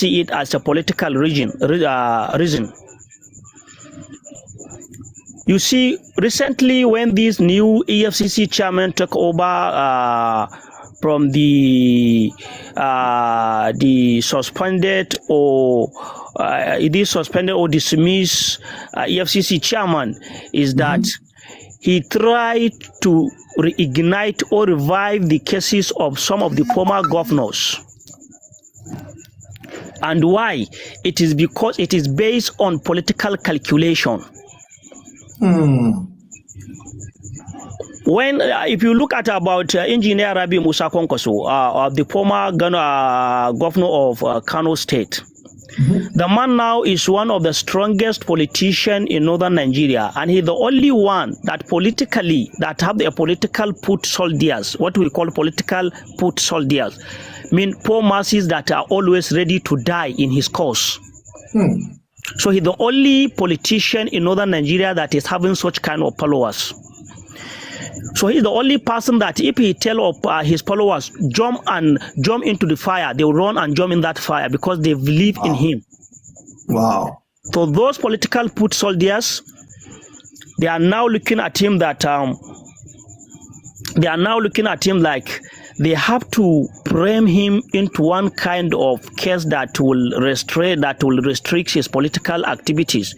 see it as a political reason. You see, recently when this new EFCC chairman took over from the suspended or dismissed EFCC chairman, is that he tried to reignite or revive the cases of some of the former governors. And why? It is because it is based on political calculation. When, if you look at about Engineer Rabi Musa Konkoso, the former governor of Kano State, the man now is one of the strongest politicians in northern Nigeria, and he's the only one that politically, that have the political foot soldiers, what we call political foot soldiers, mean poor masses that are always ready to die in his cause. So he's the only politician in northern Nigeria that is having such kind of followers. So he's the only person that if he tell his followers jump into the fire, they will run and jump in that fire because they believe in him. Wow. So those political foot soldiers, they are now looking at him that like they have to frame him into one kind of case that will restrict his political activities.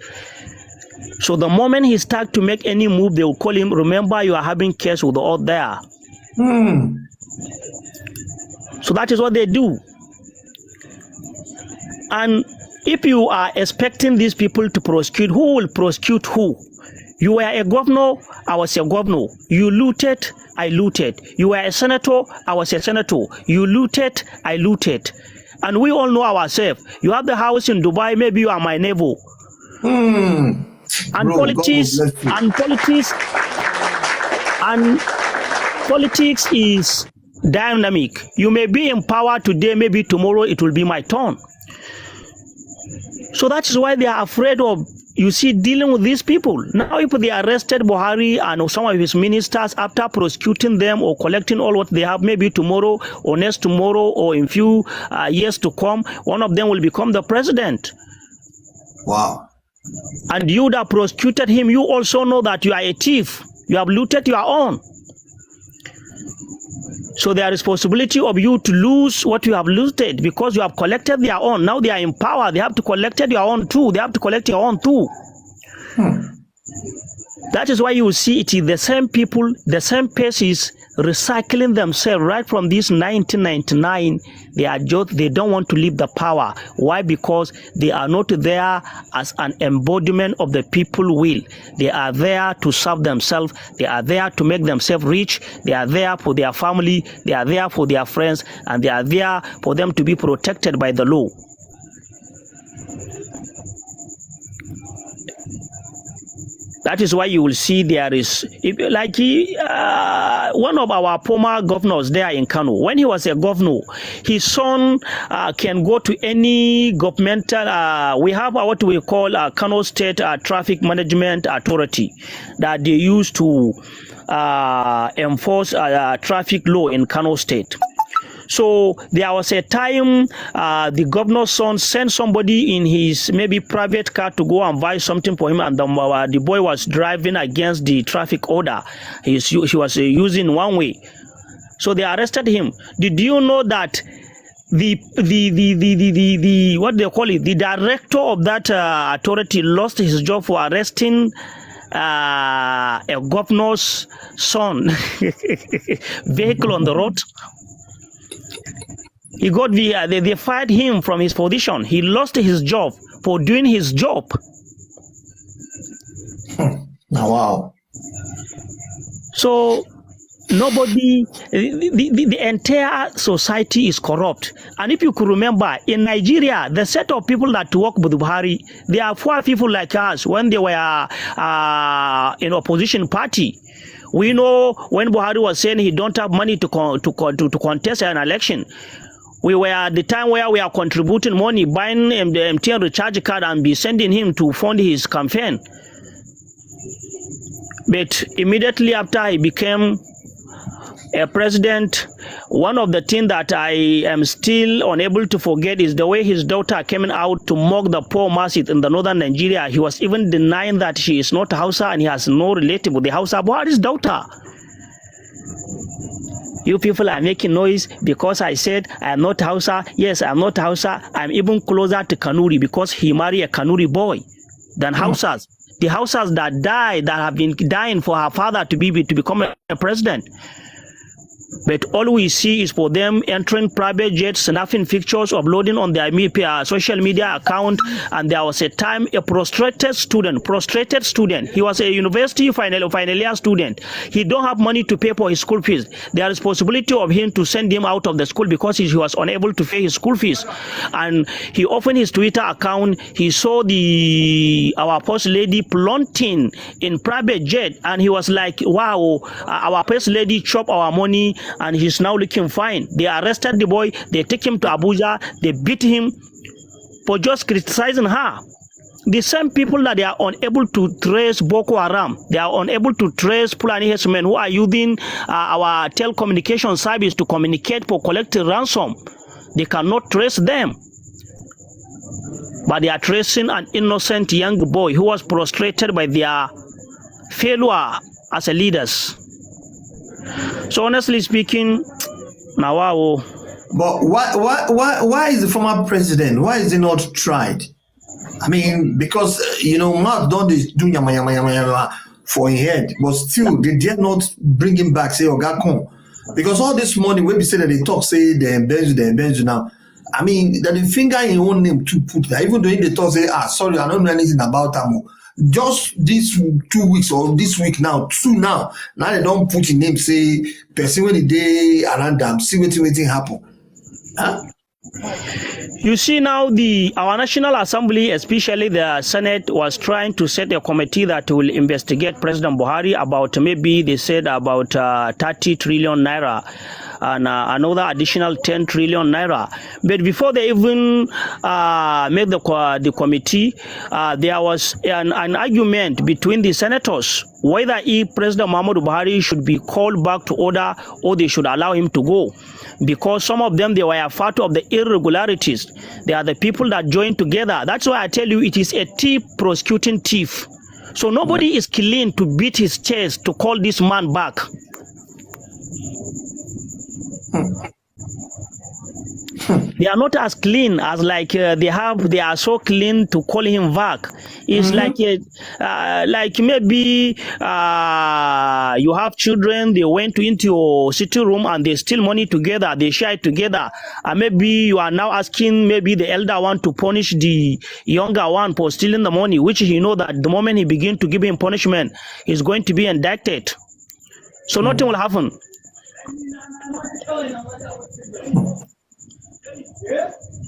So the moment he starts to make any move, they will call him, remember you are having case with the out there. So that is what they do. And if you are expecting these people to prosecute, who will prosecute who? You were a governor, I was a governor. You looted, I looted. You were a senator, I was a senator. You looted, I looted. And we all know ourselves. You have the house in Dubai, maybe you are my neighbor. And politics is dynamic. You may be in power today, maybe tomorrow it will be my turn. So that is why they are afraid of, you see, dealing with these people. Now if they arrested Buhari and some of his ministers after prosecuting them or collecting all what they have, maybe tomorrow or next tomorrow or in few years to come, one of them will become the president. Wow. And you that prosecuted him, you also know that you are a thief. You have looted your own. So there is responsibility of you to lose what you have looted because you have collected their own. Now they are in power. They have to collect their own too. They have to collect your own too. That is why you will see it is the same people, the same paces recycling themselves right from this 1999. They don't want to leave the power. Why? Because they are not there as an embodiment of the people will. They are there to serve themselves. They are there to make themselves rich. They are there for their family. They are there for their friends, and they are there for them to be protected by the law. That is why you will see there is, like one of our former governors there in Kano, when he was a governor, his son can go to any governmental, we have what we call Kano State Traffic Management Authority that they use to enforce traffic law in Kano State. So there was a time the governor's son sent somebody in his maybe private car to go and buy something for him, and the boy was driving against the traffic order. He was using one way. So they arrested him. Did you know that the what they call it, the director of that authority lost his job for arresting a governor's son vehicle on the road? He got they fired him from his position. He lost his job for doing his job. Wow. So nobody, the entire society is corrupt. And if you could remember, in Nigeria, the set of people that work with Buhari, they are poor people like us when they were in opposition party. We know when Buhari was saying he don't have money to contest an election, we were at the time where we are contributing money, buying the MTN recharge card and be sending him to fund his campaign. But immediately after he became a president, one of the things that I am still unable to forget is the way his daughter came out to mock the poor masses in the northern Nigeria. He was even denying that she is not Hausa and he has no relative with the Hausa. Buhari's daughter. You people are making noise because I said I am not Hausa. Yes, I am not Hausa. I am even closer to Kanuri because he married a Kanuri boy than Hausas. The Hausas that died, that have been dying for her father to become a president. But all we see is for them entering private jets, snapping pictures, uploading on their social media account. And there was a time a prostrated student, he was a university final year student. He don't have money to pay for his school fees. There is possibility of him to send him out of the school because he was unable to pay his school fees. And he opened his Twitter account. He saw our first lady plummeting in private jet, and he was like, wow, our first lady chopped our money and he's now looking fine. They arrested the boy, they take him to Abuja, they beat him for just criticizing her. The same people that they are unable to trace Boko Haram, they are unable to trace Fulani herdsmen who are using our telecommunication service to communicate for collecting ransom. They cannot trace them. But they are tracing an innocent young boy who was prostrated by their failure as a leaders. So honestly speaking, now wow. But why is the former president? Why is he not tried? I mean, because Mark don't do yama for his head, but still they dare not bring him back. Say Ogakon, because all this money when we say that they talk say they embezzle now. I mean, that the finger in your own name to put that. Even though they talk say sorry, I don't know anything about them. Just this 2 weeks or this week now, now they don't put in name say person when the day around them, see what happen. Huh? You see now our National Assembly, especially the Senate, was trying to set a committee that will investigate President Buhari about maybe they said about 30 trillion naira and another additional 10 trillion naira. But before they even made the committee, there was an argument between the senators whether President Muhammadu Buhari should be called back to order or they should allow him to go. Because some of them, they were a part of the irregularities. They are the people that joined together. That's why I tell you it is a thief prosecuting thief. So nobody is clean to beat his chest to call this man back. They are not as clean as like they are so clean to call him back. It's like maybe you have children, they went into your sitting room and they steal money together, they share it together, and maybe you are now asking maybe the elder one to punish the younger one for stealing the money, which you know that the moment he begins to give him punishment, he's going to be indicted. So nothing will happen.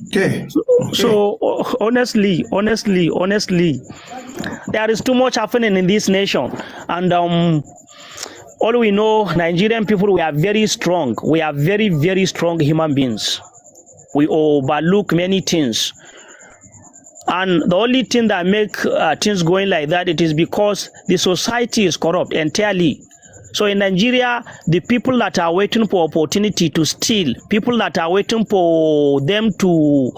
Okay. So honestly, there is too much happening in this nation, and all we know, Nigerian people, we are very strong. We are very, very strong human beings. We overlook many things, and the only thing that make things going like that, it is because the society is corrupt entirely. So in Nigeria, the people that are waiting for opportunity to steal, people that are waiting for them to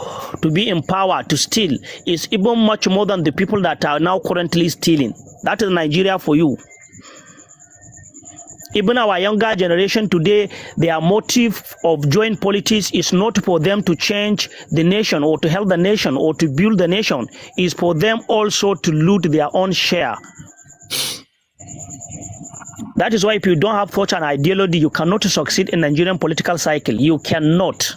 be in power to steal, is even much more than the people that are now currently stealing. That is Nigeria for you. Even our younger generation today, their motive of joining politics is not for them to change the nation or to help the nation or to build the nation. It's for them also to loot their own share. That is why if you don't have such an ideology, you cannot succeed in Nigerian political cycle. You cannot.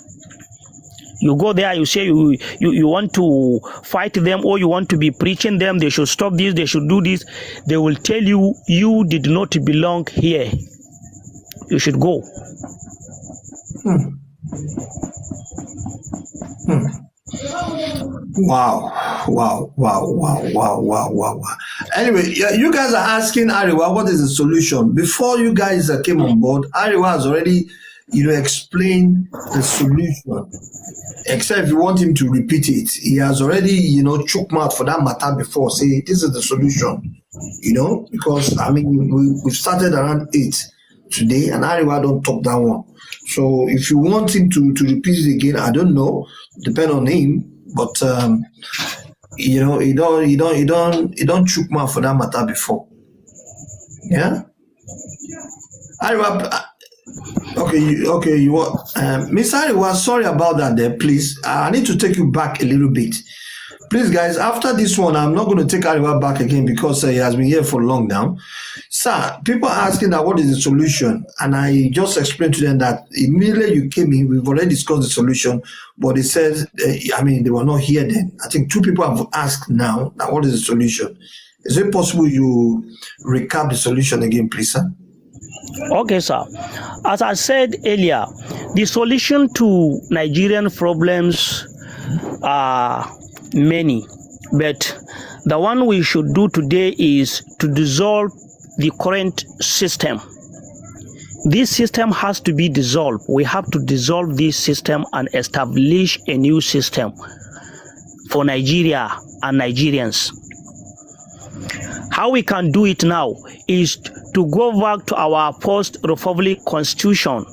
You go there, you say you want to fight them or you want to be preaching them, they should stop this, they should do this. They will tell you, you did not belong here. You should go. Wow. Anyway, you guys are asking Ariwa what is the solution. Before you guys came on board, Ariwa has already explained the solution. Except if you want him to repeat it, he has already choked mouth for that matter before. Say this is the solution, because I mean we started around 8. today, and Ariwa don't talk that one. So if you want him to repeat it again, I don't know. Depend on him. But you know, he don't chook mouth for that matter before. Yeah. Ariwa, okay, you what? Miss Ariwa, sorry about that. There, please. I need to take you back a little bit. Please, guys, after this one, I'm not going to take Ariwa back again because he has been here for long now. Sir, people are asking that what is the solution? And I just explained to them that immediately you came in, we've already discussed the solution, but it says, I mean, they were not here then. I think 2 people have asked now that what is the solution? Is it possible you recap the solution again, please, sir? Okay, sir. As I said earlier, the solution to Nigerian problems are many, but the one we should do today is to dissolve the current system. This system has to be dissolved. We have to dissolve this system and establish a new system for Nigeria and Nigerians. How we can do it now is to go back to our post-republic constitution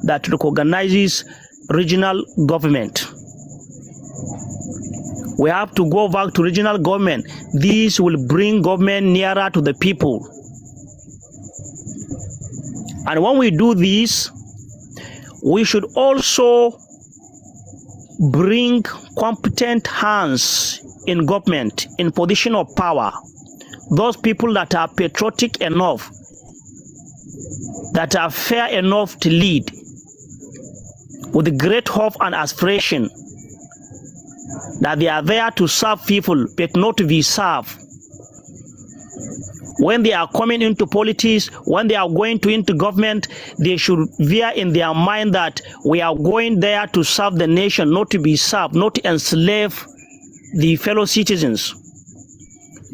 that recognizes regional government. We have to go back to regional government. This will bring government nearer to the people. And when we do this, we should also bring competent hands in government, in position of power. Those people that are patriotic enough, that are fair enough to lead, with great hope and aspiration, that they are there to serve people, but not to be served. When they are coming into politics, when they are going into government, they should bear in their mind that we are going there to serve the nation, not to be served, not to enslave the fellow citizens,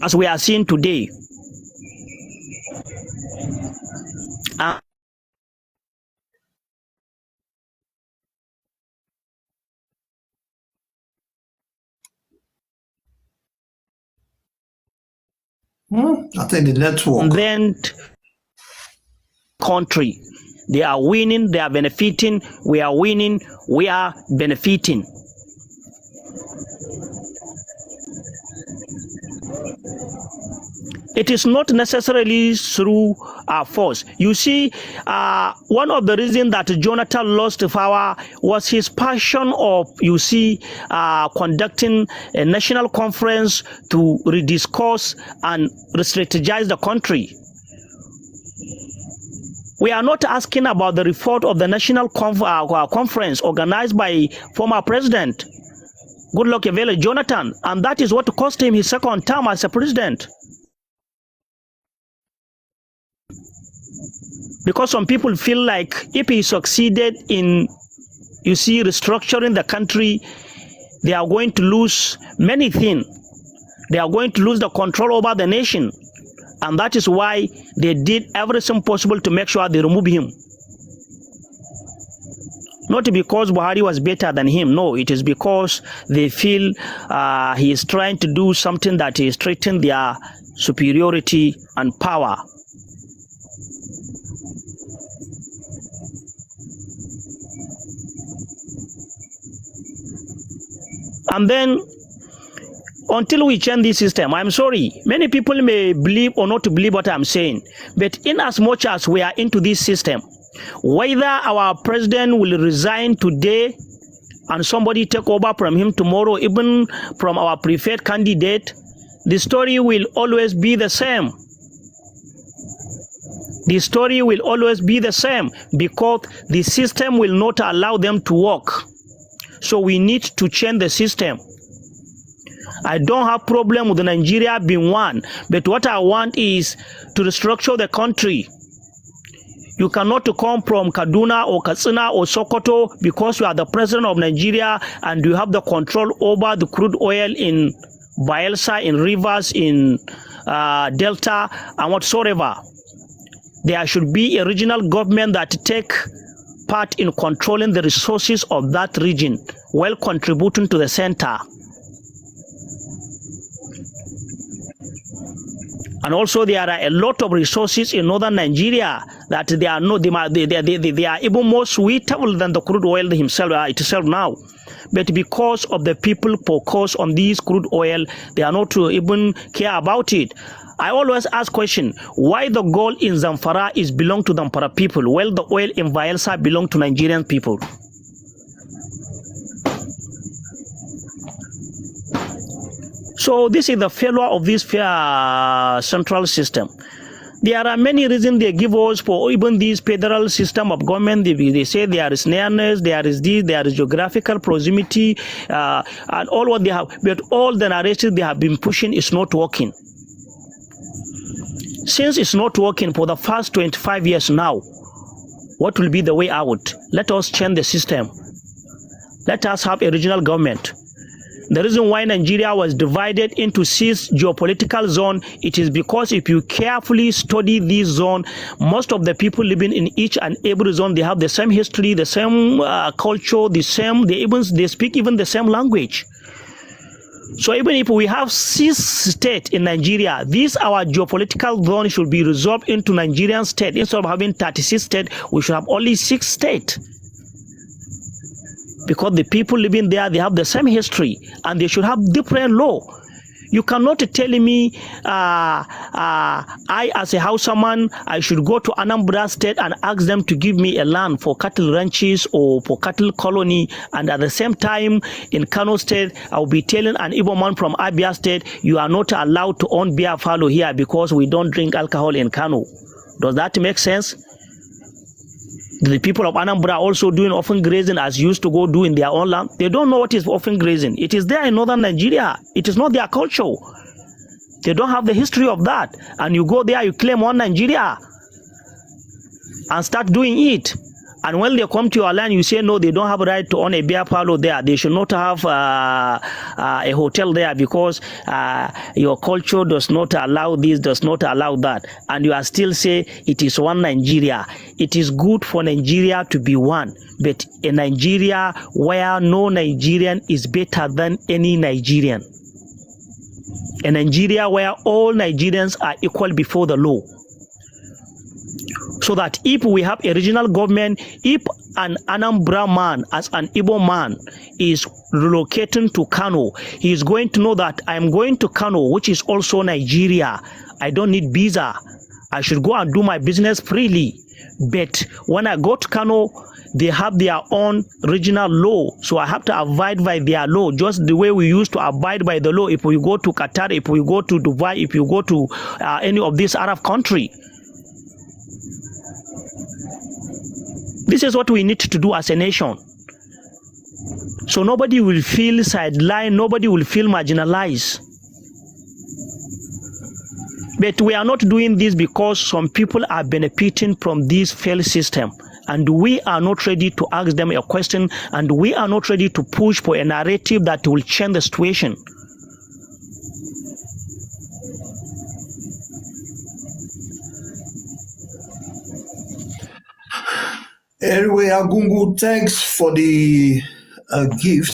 as we are seeing today. I think the network. Then country, they are winning, they are benefiting, we are winning, we are benefiting. It is not necessarily through force. You see, one of the reasons that Jonathan lost power was his passion of, you see, conducting a national conference to rediscuss and re-strategize the country. We are not asking about the report of the national conference organized by former president Goodluck Ebele Jonathan, and that is what cost him his second term as a president. Because some people feel like if he succeeded in, you see, restructuring the country, they are going to lose many things. They are going to lose the control over the nation. And that is why they did everything possible to make sure they remove him. Not because Buhari was better than him. No, it is because they feel he is trying to do something that is threatening their superiority and power. And then, until we change this system, I'm sorry, many people may believe or not to believe what I'm saying, but in as much as we are into this system, whether our president will resign today and somebody take over from him tomorrow, even from our preferred candidate, the story will always be the same. The story will always be the same because the system will not allow them to work. So we need to change the system. I don't have problem with Nigeria being one, but what I want is to restructure the country. You cannot come from Kaduna or Katsina or Sokoto because you are the president of Nigeria and you have the control over the crude oil in Bayelsa, in rivers, in Delta, and whatsoever. There should be a regional government that take part in controlling the resources of that region while contributing to the center. And also there are a lot of resources in northern Nigeria that they are no, they are even more sweetable than the crude oil itself now. But because of the people focus on this crude oil, they are not to even care about it. I always ask question, why the gold in Zamfara is belong to Zamfara people, while the oil in Bayelsa belong to Nigerian people? So this is the failure of this central system. There are many reasons they give us for even this federal system of government. They say there is nearness, there is this, there is geographical proximity, and all what they have. But all the narratives they have been pushing is not working. Since it's not working for the past 25 years now, what will be the way out? Let us change the system. Let us have a regional government. The reason why Nigeria was divided into 6 geopolitical zones, it is because if you carefully study this zone, most of the people living in each and every zone, they have the same history, the same culture, they speak even the same language. So even if we have 6 states in Nigeria, this our geopolitical zone should be resolved into Nigerian state. Instead of having 36 states, we should have only 6 states. Because the people living there, they have the same history and they should have different law. You cannot tell me I as a Hausaman, I should go to Anambra state and ask them to give me a land for cattle ranches or for cattle colony, and at the same time in Kano state, I'll be telling an Igbo man from Abia state, you are not allowed to own beer fallow here because we don't drink alcohol in Kano. Does that make sense? The people of Anambra also doing orphan grazing as used to go do in their own land. They don't know what is orphan grazing. It is there in northern Nigeria. It is not their culture. They don't have the history of that. And you go there, you claim one Nigeria and start doing it. And when they come to your land, you say, no, they don't have a right to own a beer parlor there. They should not have a hotel there because your culture does not allow this, does not allow that. And you are still say it is one Nigeria. It is good for Nigeria to be one. But a Nigeria where no Nigerian is better than any Nigerian. A Nigeria where all Nigerians are equal before the law. So that if we have a regional government, if an Anambra man as an Igbo man is relocating to Kano, he is going to know that I am going to Kano, which is also Nigeria. I don't need visa. I should go and do my business freely. But when I go to Kano, they have their own regional law. So I have to abide by their law, just the way we used to abide by the law if we go to Qatar, if we go to Dubai, if you go to any of these Arab countries. This is what we need to do as a nation. So nobody will feel sidelined, nobody will feel marginalized. But we are not doing this because some people are benefiting from this failed system. And we are not ready to ask them a question, and we are not ready to push for a narrative that will change the situation. Anyway, Agungu, thanks for the gift.